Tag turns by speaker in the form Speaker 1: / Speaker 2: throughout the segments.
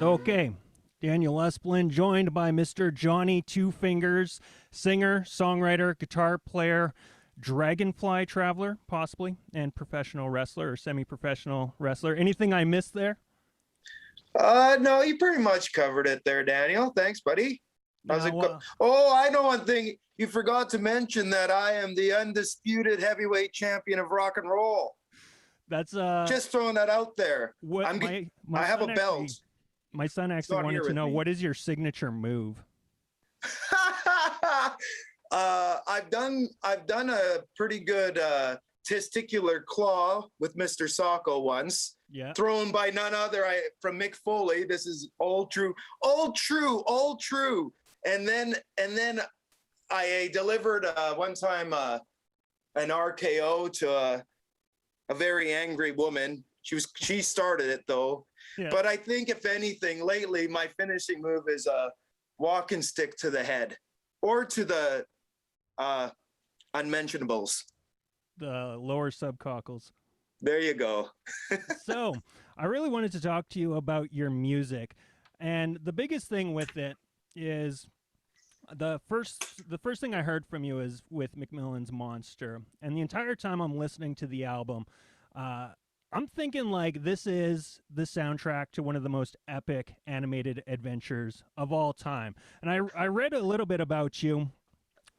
Speaker 1: Okay, Daniel Esplin, joined by Mr. Johnny Two Fingers, singer, songwriter, guitar player, dragonfly traveler, possibly, and professional wrestler or semi-professional wrestler. Anything I missed there?
Speaker 2: No, you pretty much covered it there, Daniel. Thanks, buddy. How's it go?
Speaker 1: Well,
Speaker 2: Oh, I know one thing. You forgot to mention that I am the undisputed heavyweight champion of rock and roll.
Speaker 1: that's
Speaker 2: Just throwing that out there.
Speaker 1: what
Speaker 2: I have a belt.
Speaker 1: My son actually wanted to know, what is your signature move?
Speaker 2: I've done a pretty good testicular claw with Mr. Socko once.
Speaker 1: Yeah.
Speaker 2: Thrown by none other from Mick Foley. This is all true. And then I delivered one time an RKO to a very angry woman. She started it though. Yeah. But I think if anything, lately my finishing move is a walking stick to the head or to the unmentionables.
Speaker 1: The lower subcockles.
Speaker 2: There you go.
Speaker 1: So I really wanted to talk to you about your music. And the biggest thing with it is the first thing I heard from you is with Macmillan's Monster. And the entire time I'm listening to the album, I'm thinking like this is the soundtrack to one of the most epic animated adventures of all time. And I read a little bit about you.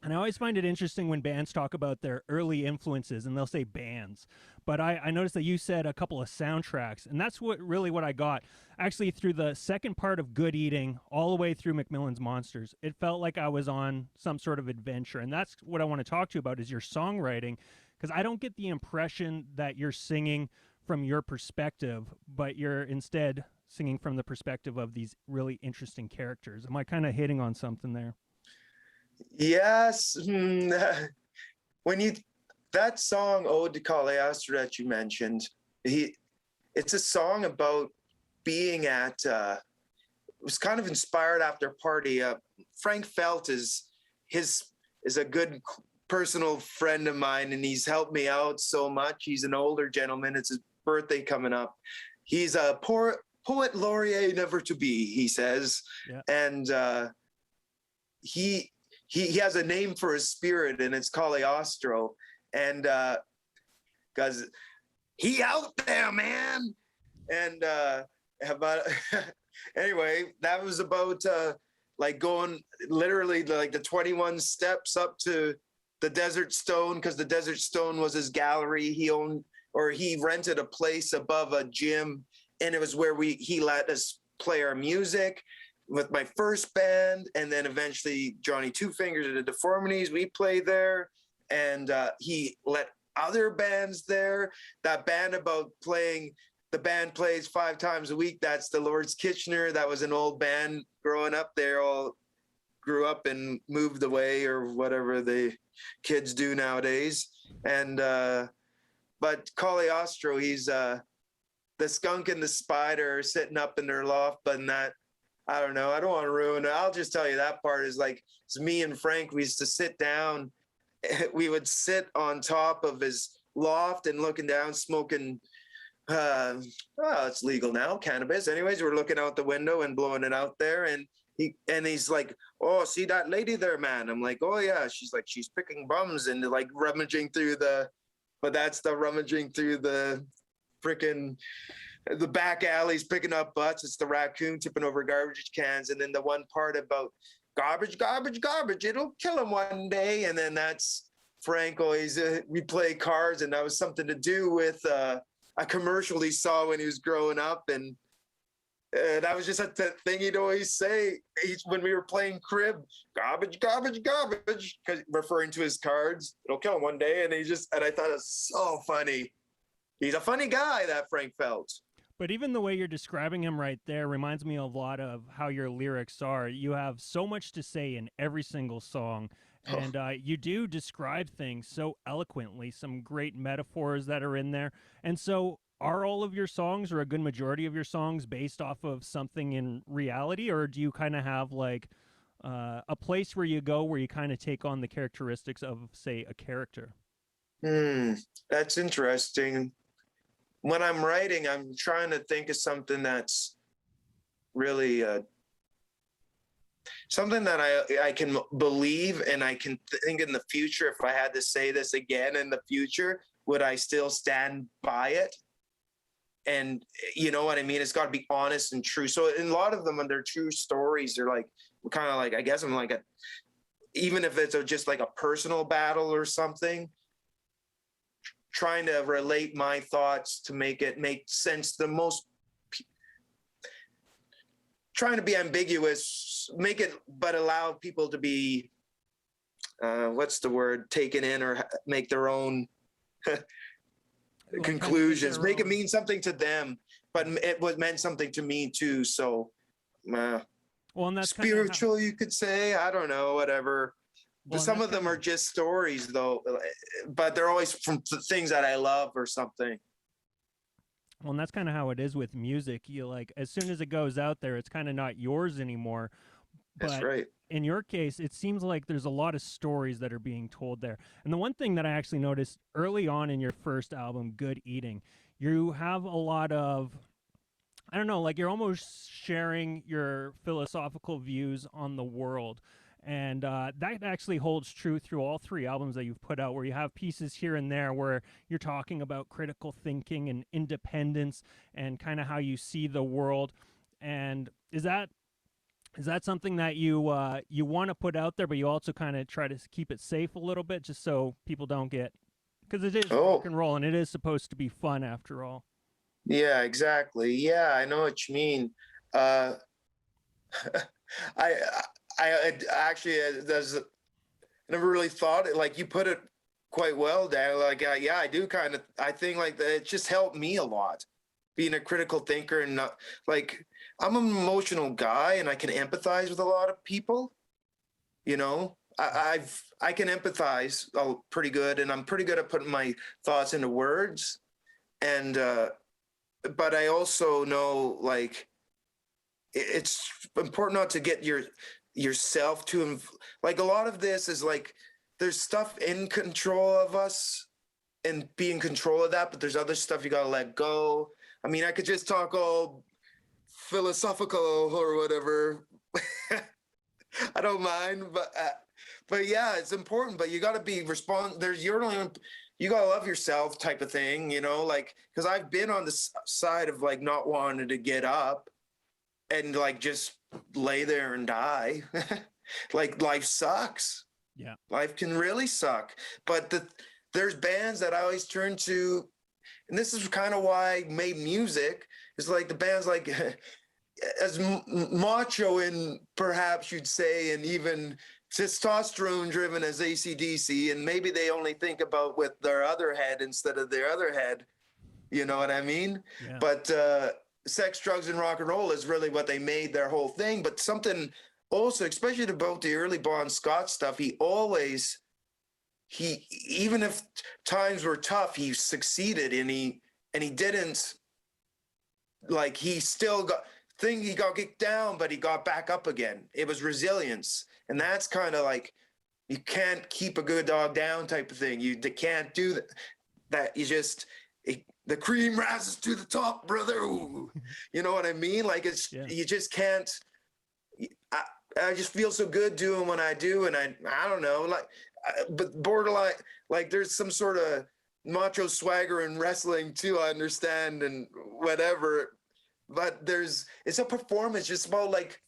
Speaker 1: And I always find it interesting when bands talk about their early influences and they'll say bands. But I noticed that you said a couple of soundtracks, and that's what I got. Actually, through the second part of Good Eating, all the way through Macmillan's Monsters, it felt like I was on some sort of adventure. And that's what I want to talk to you about is your songwriting, because I don't get the impression that you're singing from your perspective, but you're instead singing from the perspective of these really interesting characters. Am I kind of hitting on something there?
Speaker 2: Yes. That song Ode to Cagliostro that you mentioned, it's a song about being at it was kind of inspired after a party. Frank Felt is a good personal friend of mine, and he's helped me out so much. He's an older gentleman. It's his birthday coming up. He's a poet laureate never to be, he says. Yeah. And he has a name for his spirit, and it's Cagliostro. And because he out there, man. And anyway, that was about like going literally like the 21 steps up to the Desert Stone, because the Desert Stone was his gallery. He rented a place above a gym, and it was where he let us play our music with my first band, and then eventually Johnny Two Fingers and the Deformities, we played there, and he let other bands there. That band the band plays 5 times a week, that's the Lord's Kitchener. That was an old band growing up. They all grew up and moved away, or whatever the kids do nowadays. And but Cagliostro, he's the skunk and the spider sitting up in their loft, but I don't know. I don't want to ruin it. I'll just tell you that part is like, it's me and Frank. We used to sit down. We would sit on top of his loft and looking down, smoking. It's legal now, cannabis. Anyways, we're looking out the window and blowing it out there. And he's like, "Oh, see that lady there, man?" I'm like, "Oh yeah." She's like, "She's picking bums and like rummaging through but that's the rummaging through the freaking." The back alleys picking up butts. It's the raccoon tipping over garbage cans. And then the one part about garbage, it'll kill him one day. And then that's Frank always, we play cards, and that was something to do with a commercial he saw when he was growing up. And that was just a thing he'd always say when we were playing crib, garbage, because referring to his cards, it'll kill him one day. And I thought it was so funny. He's a funny guy, that Frank Felt.
Speaker 1: But even the way you're describing him right there reminds me a lot of how your lyrics are. You have so much to say in every single song, and you do describe things so eloquently, some great metaphors that are in there. And so are all of your songs, or a good majority of your songs, based off of something in reality, or do you kind of have like a place where you go where you kind of take on the characteristics of, say, a character?
Speaker 2: That's interesting. When I'm writing, I'm trying to think of something that's really something that I can believe, and I can think in the future, if I had to say this again in the future, would I still stand by it? And you know what I mean? It's got to be honest and true. So in a lot of them, when they're true stories, they're like kind of like, I guess I'm like even if it's just like a personal battle or something, trying to relate my thoughts to make it make sense the most, trying to be ambiguous, make it, but allow people to be, what's the word, taken in or make their own conclusions, make it mean something to them, but it was meant something to me too. So, well, and that's spiritual, you could say. I don't know, whatever. Well, some of them are just stories, though, but they're always from things that I love or something.
Speaker 1: Well, and that's kind of how it is with music. You like, as soon as it goes out there, it's kind of not yours anymore.
Speaker 2: But that's right.
Speaker 1: In your case, it seems like there's a lot of stories that are being told there. And the one thing that I actually noticed early on in your first album, Good Eating, you have a lot of, I don't know, like you're almost sharing your philosophical views on the world. And that actually holds true through all three albums that you've put out, where you have pieces here and there where you're talking about critical thinking and independence and kind of how you see the world. And is that something that you want to put out there, but you also kind of try to keep it safe a little bit, just so people don't get, because it is rock and roll and it is supposed to be fun after all.
Speaker 2: Yeah, exactly. Yeah, I know what you mean. I actually never really thought it, like you put it quite well, Dan. Like, yeah, I do kind of, I think like that it just helped me a lot, being a critical thinker, and not like, I'm an emotional guy and I can empathize with a lot of people. You know, I can empathize pretty good, and I'm pretty good at putting my thoughts into words. And, but I also know, like, it's important not to get yourself to, like, a lot of this is like, there's stuff in control of us and be in control of that, but there's other stuff you got to let go. I mean, I could just talk all philosophical or whatever. I don't mind, but yeah, it's important, but you got to be you got to love yourself type of thing, you know, like, cause I've been on the side of like not wanting to get up and like just lay there and die. Like, life sucks.
Speaker 1: Yeah,
Speaker 2: life can really suck. But there's bands that I always turn to, and this is kind of why I made music. It's like the bands like as macho and perhaps you'd say, and even testosterone driven as AC/DC, and maybe they only think about with their other head instead of their other head. You know what I mean?
Speaker 1: Yeah.
Speaker 2: But sex, drugs, and rock and roll is really what they made their whole thing. But something also, especially about the early Bon Scott stuff, he even if times were tough, he succeeded, and he didn't, like, he still he got kicked down, but he got back up again. It was resilience. And that's kind of like, you can't keep a good dog down type of thing. You can't do that. You just, the cream rises to the top, brother. Ooh. You know what I mean? Like, you just can't. I just feel so good doing what I do, and I don't know, like, but borderline, like, there's some sort of macho swagger in wrestling too, I understand, and whatever, but it's a performance, just about, like,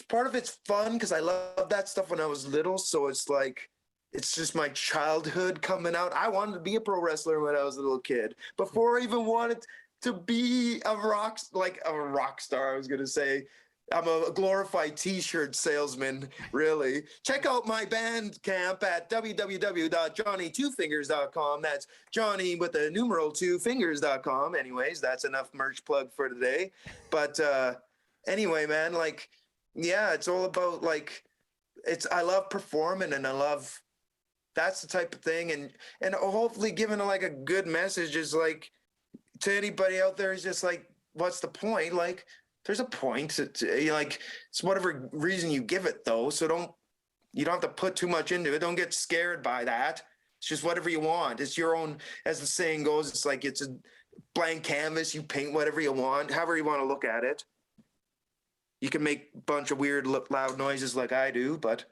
Speaker 2: part of it's fun because I love that stuff when I was little, so it's like, it's just my childhood coming out. I wanted to be a pro wrestler when I was a little kid, before I even wanted to be a rock star, I was going to say. I'm a glorified t-shirt salesman, really. Check out my Bandcamp at www.johnny2fingers.com. That's Johnny with the numeral 2fingers.com. Anyways, that's enough merch plug for today. But anyway, man, like, yeah, it's all about, like, I love performing, and that's the type of thing. And hopefully giving like a good message is like, to anybody out there, is just like, what's the point? Like, there's a point to like, it's whatever reason you give it, though. So you don't have to put too much into it. Don't get scared by that. It's just whatever you want. It's your own, as the saying goes, it's like, blank canvas, you paint whatever you want, however you want to look at it. You can make a bunch of weird loud noises like I do, but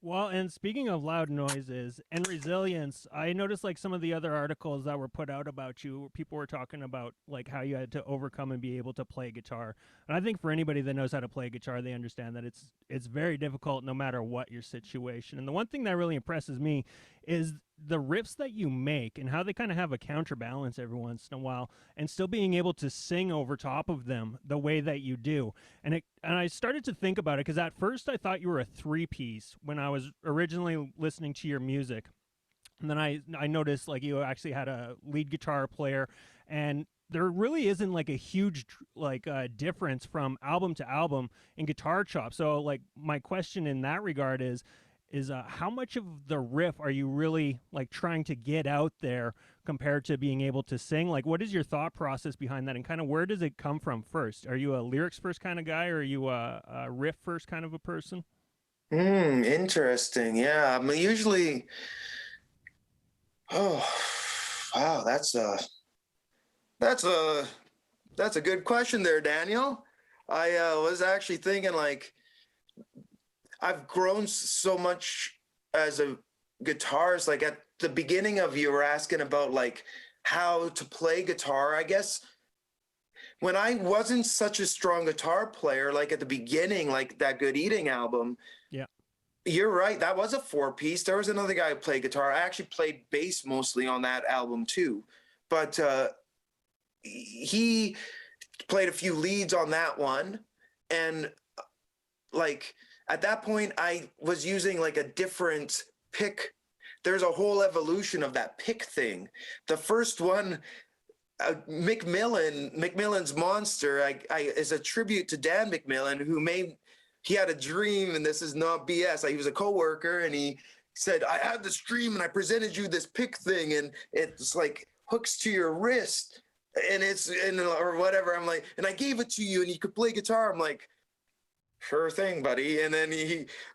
Speaker 1: Well, and speaking of loud noises and resilience, I noticed like some of the other articles that were put out about you, people were talking about like how you had to overcome and be able to play guitar. And I think for anybody that knows how to play guitar, they understand that it's very difficult no matter what your situation. And the one thing that really impresses me is the riffs that you make and how they kind of have a counterbalance every once in a while and still being able to sing over top of them the way that you do. And I started to think about it because at first I thought you were a three piece when I was originally listening to your music. And then I noticed like you actually had a lead guitar player, and there really isn't like a huge like difference from album to album in guitar chops. So like my question in that regard is how much of the riff are you really like trying to get out there compared to being able to sing? Like, what is your thought process behind that, and kind of where does it come from first? Are you a lyrics first kind of guy, or are you a riff first kind of a person?
Speaker 2: interesting. Yeah, I'm usually. Oh, wow, that's a that's a good question there, Daniel. I was actually thinking like I've grown so much as a guitarist. Like at the beginning of you were asking about like how to play guitar. I guess when I wasn't such a strong guitar player, like at the beginning, like that Good Eating album,
Speaker 1: Yeah.
Speaker 2: you're right. That was a four piece. There was another guy who played guitar. I actually played bass mostly on that album too. But he played a few leads on that one. And like at that point, I was using like a different pick. There's a whole evolution of that pick thing. The first one, McMillan's Monster, is a tribute to Dan McMillan, who made, he had a dream, and this is not BS. He was a coworker, and he said, I had this dream, and I presented you this pick thing, and it's like hooks to your wrist, and it's, and or whatever. I'm like, and I gave it to you, and you could play guitar. I'm like, sure thing, buddy. And then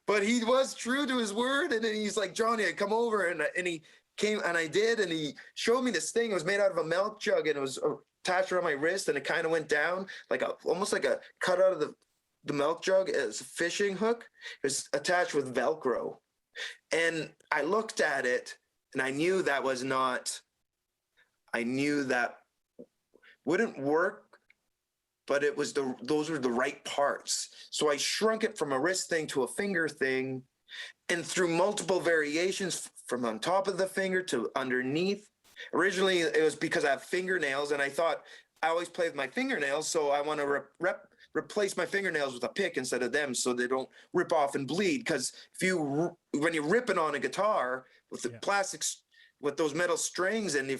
Speaker 2: but he was true to his word. And then he's like, Johnny, I come over, and he came, and I did, and he showed me this thing. It was made out of a milk jug, and it was attached around my wrist, and it kind of went down like almost like a cut out of the milk jug as a fishing hook. It was attached with Velcro. And I looked at it, and I knew that wouldn't work, but it was those were the right parts. So I shrunk it from a wrist thing to a finger thing, and through multiple variations from on top of the finger to underneath. Originally, it was because I have fingernails, and I thought I always play with my fingernails, so I want to replace my fingernails with a pick instead of them, so they don't rip off and bleed. Because when you're ripping on a guitar with the plastics, with those metal strings, and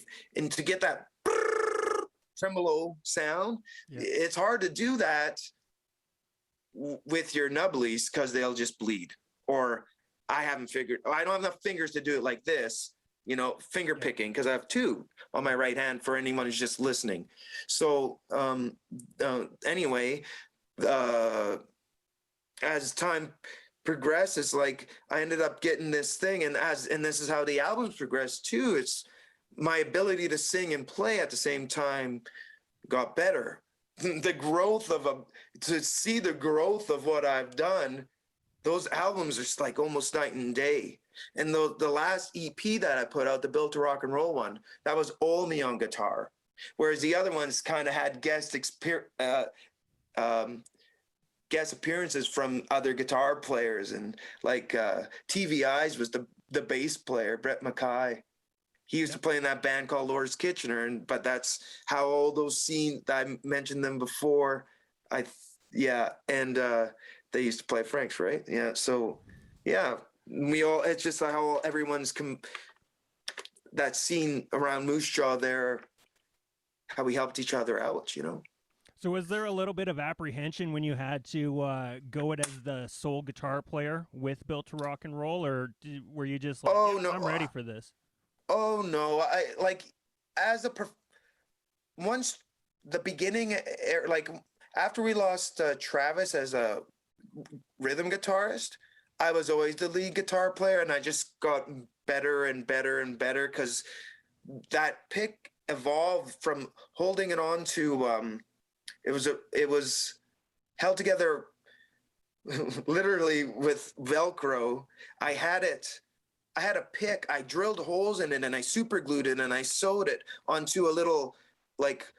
Speaker 2: to get that tremolo sound, it's hard to do that with your nubblies because they'll just bleed. Or I don't have enough fingers to do it like this, finger picking, because I have two on my right hand for anyone who's just listening. So anyway, as time progresses, like I ended up getting this thing, and this is how the albums progressed too. It's my ability to sing and play at the same time got better. To see the growth of what I've done, those albums are like almost night and day. And the last EP that I put out, the Built to Rock and Roll one, that was all me on guitar. Whereas the other ones kind of had guest appearances from other guitar players, and like TV Eyes was the bass player, Brett Mackay. He used to play in that band called Lord's Kitchener, but that's how all those scenes, I mentioned them before. And they used to play Frank's, right? Yeah, so yeah, it's just how everyone's that scene around Moose Jaw there, how we helped each other out,
Speaker 1: So was there a little bit of apprehension when you had to go it as the sole guitar player with Built to Rock and Roll, or were you just like,
Speaker 2: no,
Speaker 1: I'm ready for this?
Speaker 2: Oh no, I like once the beginning, like after we lost Travis as a rhythm guitarist, I was always the lead guitar player, and I just got better and better and better because that pick evolved from holding it on to it was held together literally with Velcro. I had a pick, I drilled holes in it and I super glued it and I sewed it onto a little like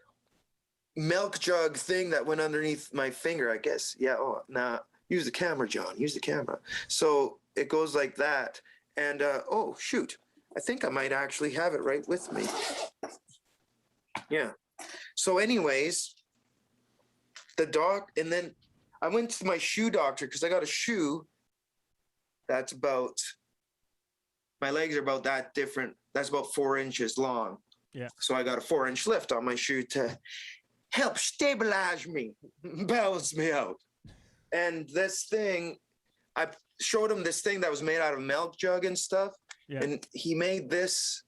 Speaker 2: milk jug thing that went underneath my finger, I guess. Yeah, oh, nah, use the camera, John, use the camera. So it goes like that. And oh shoot, I think I might actually have it right with me. Yeah. So anyways, and then I went to my shoe doctor because I got a shoe that's about, my legs are about that different. That's about 4 inches long.
Speaker 1: Yeah.
Speaker 2: So I got a 4-inch lift on my shoe to help stabilize me, balance me out. And this thing, I showed him this thing that was made out of milk jug and stuff.
Speaker 1: Yeah.
Speaker 2: And he made this,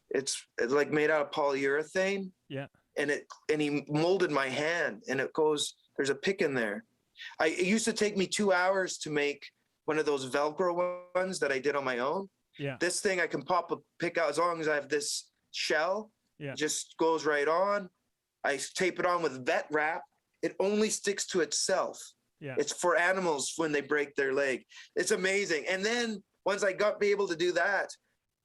Speaker 2: it's like made out of polyurethane.
Speaker 1: Yeah.
Speaker 2: And he molded my hand, and it goes, there's a pick in there. It used to take me 2 hours to make one of those Velcro ones that I did on my own.
Speaker 1: Yeah.
Speaker 2: This thing I can pop a pick out as long as I have this shell.
Speaker 1: Yeah.
Speaker 2: It just goes right on. I tape it on with vet wrap. It only sticks to itself.
Speaker 1: Yeah.
Speaker 2: It's for animals when they break their leg. It's amazing. And then once I be able to do that,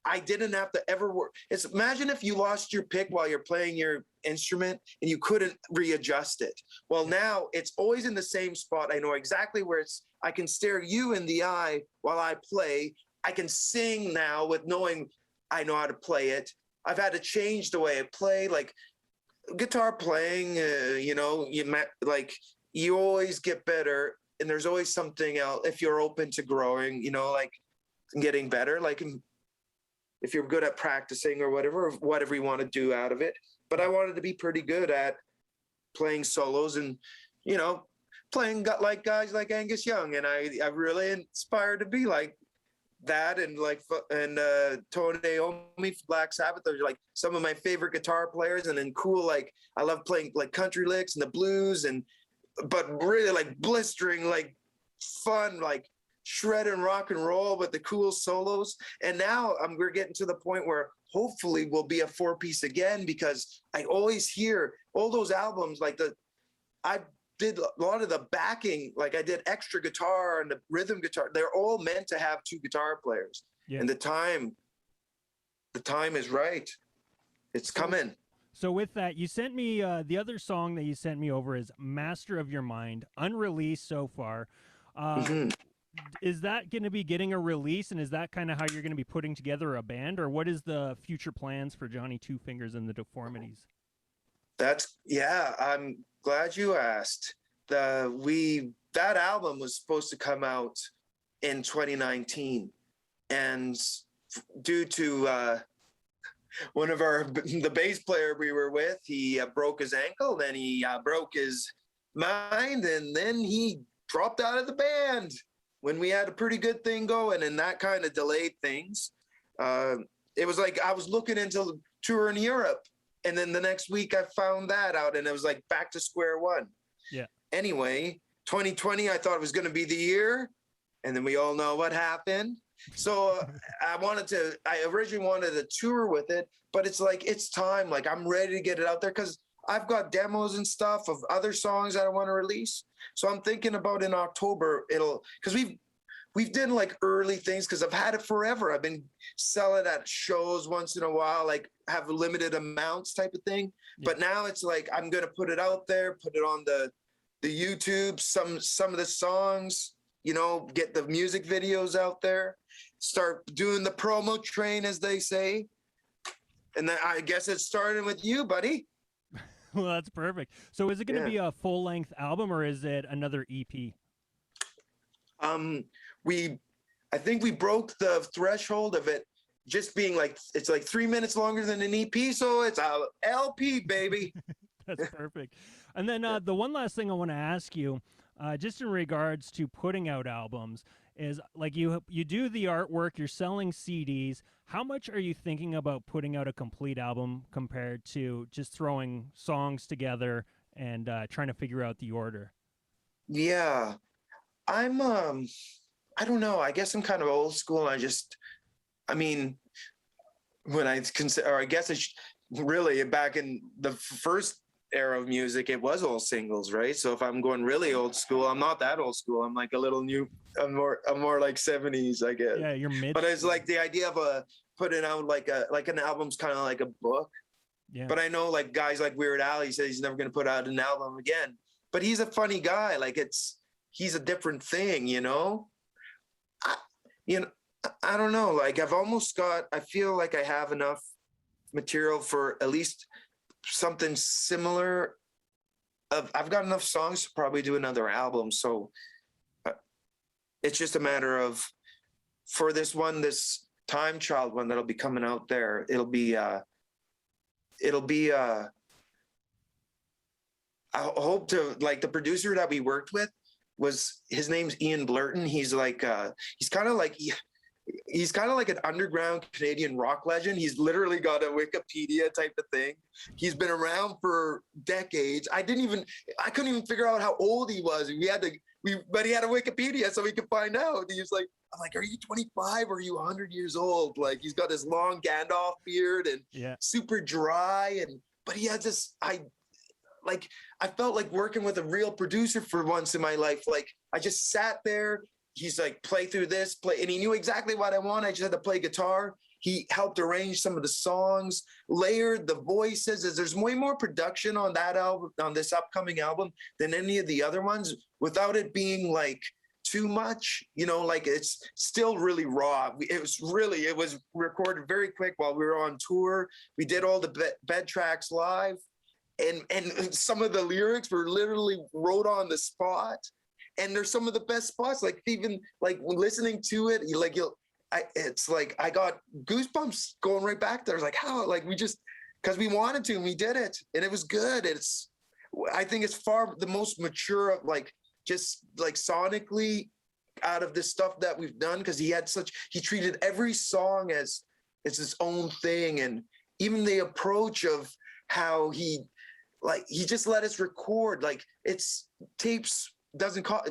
Speaker 2: I didn't have to ever work. Imagine if you lost your pick while you're playing your instrument and you couldn't readjust it. Well, now it's always in the same spot. I know exactly where I can stare you in the eye while I play. I can sing now with knowing I know how to play it. I've had to change the way I play, like guitar playing, you always get better, and there's always something else if you're open to growing, like getting better, like if you're good at practicing or whatever you want to do out of it. But I wanted to be pretty good at playing solos and, playing like guys like Angus Young. And I really inspired to be like that. And Tony Iommi, Black Sabbath, those are like some of my favorite guitar players. And then cool, like I love playing like country licks and the blues, but really like blistering, like fun, like shred and rock and roll with the cool solos. And now we're getting to the point where hopefully we'll be a 4-piece again, because I always hear all those albums, like I did a lot of the backing, like I did extra guitar and the rhythm guitar. They're all meant to have 2 guitar players. Yeah. And the time is right. It's coming.
Speaker 1: So with that, you sent me the other song that you sent me over is Master of Your Mind, unreleased so far. Is that going to be getting a release, and is that kind of how you're going to be putting together a band, or what is the future plans for Johnny Two Fingers and the Deformities?
Speaker 2: I'm glad you asked. That album was supposed to come out in 2019, and due to one of the bass player we were with, he broke his ankle, then he broke his mind, and then he dropped out of the band when we had a pretty good thing going, and that kind of delayed things. It was like I was looking into touring Europe, and then the next week I found that out, and it was like back to square one.
Speaker 1: Yeah.
Speaker 2: Anyway, 2020, I thought it was going to be the year, and then we all know what happened. So I originally wanted to tour with it, but it's like, it's time. Like I'm ready to get it out there because I've got demos and stuff of other songs that I want to release. So I'm thinking about in October, because we've done like early things because I've had it forever. I've been selling at shows once in a while, like have limited amounts type of thing. Yeah. But now it's like, I'm going to put it out there, put it on the YouTube, some of the songs, get the music videos out there, start doing the promo train, as they say. And then I guess it's starting with you, buddy.
Speaker 1: Well, that's perfect. So is it going to be a full-length album, or is it another EP?
Speaker 2: I think we broke the threshold of it just being like, it's like 3 minutes longer than an EP, so it's a LP, baby.
Speaker 1: That's perfect. And then the one last thing I want to ask you, just in regards to putting out albums, is like you do the artwork, you're selling CDs. How much are you thinking about putting out a complete album compared to just throwing songs together and trying to figure out the order?
Speaker 2: Yeah, I don't know. I guess I'm kind of old school. I mean, when I consider, or I guess really back in the first era of music, it was all singles, right? So if I'm going really old school, I'm not that old school. I'm like a little new. I'm more like 70s, I guess.
Speaker 1: Yeah, you're mid.
Speaker 2: But it's like the idea of putting out like an album's kind of like a book.
Speaker 1: Yeah.
Speaker 2: But I know like guys like Weird Al, he says he's never going to put out an album again. But he's a funny guy. Like he's a different thing, you know. You know, I don't know. Like I feel like I have enough material for at least something similar. I've got enough songs to probably do another album. So it's just a matter of, for this Time Child one that'll be coming out there, it'll be I hope to, like, the producer that we worked with his name's Ian Blurton. He's like he's kind of like an underground Canadian rock legend. He's literally got a Wikipedia type of thing. He's been around for decades. I couldn't even figure out how old he was. But he had a Wikipedia so we could find out. He was like, I'm like, are you 25 or are you 100 years old? Like, he's got this long Gandalf beard and super dry. But he had this, I felt like working with a real producer for once in my life. Like, I just sat there. He's like, play through this, and he knew exactly what I wanted. I just had to play guitar. He helped arrange some of the songs, layered the voices. There's way more production on that album, on this upcoming album, than any of the other ones, without it being like too much, you know, like it's still really raw. It was recorded very quick while we were on tour. We did all the bed tracks live, and some of the lyrics were literally wrote on the spot. And there's some of the best spots, like even like listening to it, it's like I got goosebumps going right back there. It's like, how, like, because we wanted to and we did it and it was good. I think it's far the most mature of, like, just like sonically out of this stuff that we've done, because he treated every song as it's its own thing. And even the approach of how he just let us record, like, it's tapes.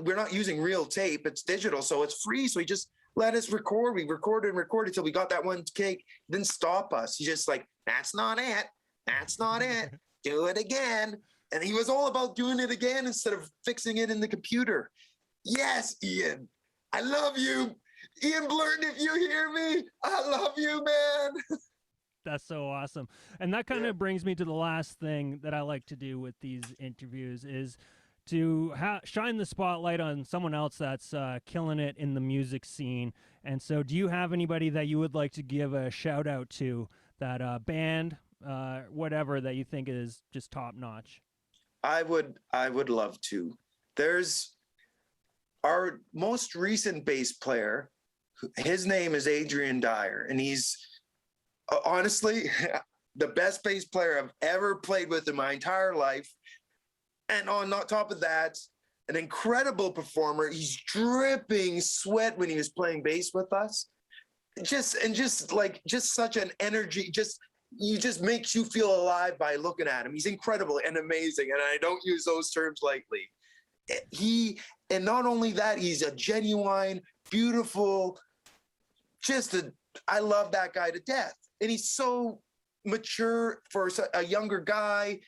Speaker 2: We're not using real tape, it's digital, so it's free. So he just let us record. We recorded till we got that one cake. He didn't stop us. He just like, that's not it, do it again. And he was all about doing it again instead of fixing it in the computer. Yes, Ian, I love you. Ian Blurton, if you hear me, I love you, man.
Speaker 1: That's so awesome. And that kind of brings me to the last thing that I like to do with these interviews is to shine the spotlight on someone else that's killing it in the music scene. And so do you have anybody that you would like to give a shout out to, that band, whatever, that you think is just top notch?
Speaker 2: I would love to. There's our most recent bass player. His name is Adrian Dyer, and he's honestly the best bass player I've ever played with in my entire life. And on top of that, an incredible performer. He's dripping sweat when he was playing bass with us. Just such an energy. He just makes you feel alive by looking at him. He's incredible and amazing, and I don't use those terms lightly. And not only that, he's a genuine, beautiful. I love that guy to death, and he's so mature for a younger guy.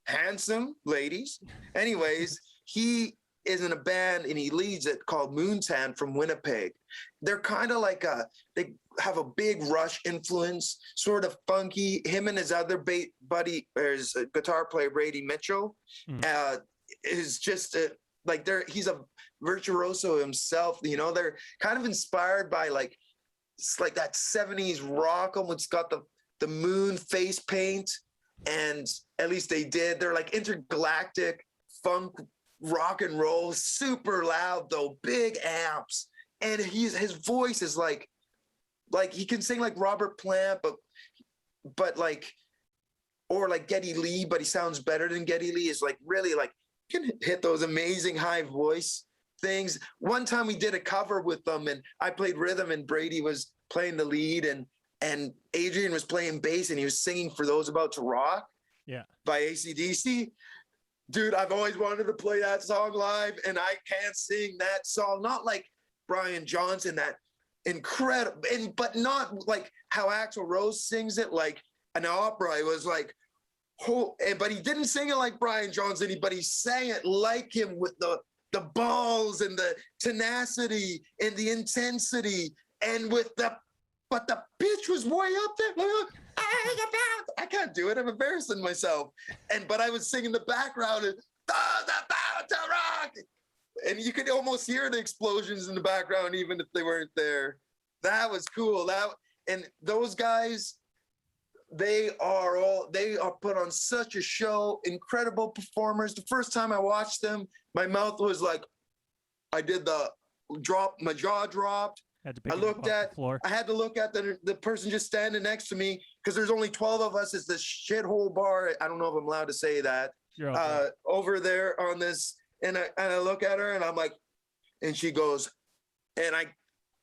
Speaker 2: Handsome, ladies. Anyways, he is in a band and he leads it called Moontan from Winnipeg. They're kind of like they have a big Rush influence, sort of funky. Him and his other buddy, or his guitar player, Brady Mitchell, is just he's a virtuoso himself. You know, they're kind of inspired by it's like that 70s rock. It's got the moon face paint. And at least they did. They're like intergalactic funk rock and roll, super loud though, big amps. And his voice is like he can sing like Robert Plant, but like Geddy Lee, but he sounds better than Geddy Lee. Is like really like can hit those amazing high voice things. One time we did a cover with them, and I played rhythm, and Brady was playing the lead, and Adrian was playing bass, and he was singing For Those About to Rock by AC/DC. Dude, I've always wanted to play that song live, and I can't sing that song. Not like Brian Johnson, that incredible, and but not like how Axl Rose sings it like an opera. It was like, but he didn't sing it like Brian Johnson, but he sang it like him with the balls and the tenacity and the intensity, and with but the pitch was way up there. I can't do it. I'm embarrassing myself. But I was singing the background and about to rock. And you could almost hear the explosions in the background, even if they weren't there. That was cool. And those guys, they are put on such a show, incredible performers. The first time I watched them, my mouth was like, I did the drop, my jaw dropped. I had to look at the person just standing next to me, because there's only 12 of us. It's this shithole bar. I don't know if I'm allowed to say that. Over there on this, and I look at her and I'm like, and she goes, and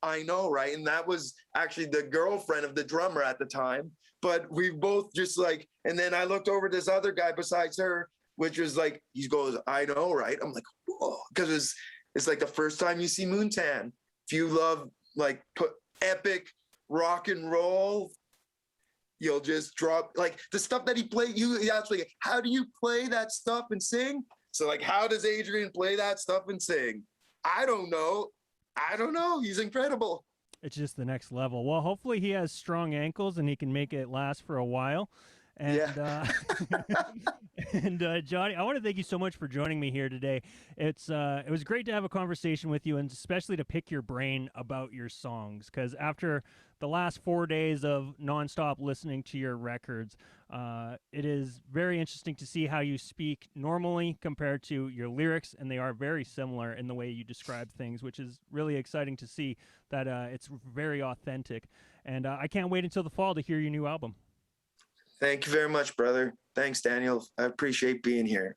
Speaker 2: I know, right? And that was actually the girlfriend of the drummer at the time. But we both just like, and then I looked over this other guy besides her, which was like, he goes, I know, right? I'm like, whoa, because it's like the first time you see Moontan. If you love like epic rock and roll, you'll just drop like the stuff that he played. You actually, how do you play that stuff and sing? So like, how does Adrian play that stuff and sing? I don't know. He's incredible.
Speaker 1: It's just the next level. Well, hopefully he has strong ankles and he can make it last for a while. And
Speaker 2: yeah.
Speaker 1: And Johnny, I want to thank you so much for joining me here today. It was great to have a conversation with you, and especially to pick your brain about your songs, because after the last 4 days of nonstop listening to your records, it is very interesting to see how you speak normally compared to your lyrics, and they are very similar in the way you describe things, which is really exciting to see that it's very authentic. And I can't wait until the fall to hear your new album.
Speaker 2: Thank you very much, brother. Thanks, Daniel. I appreciate being here.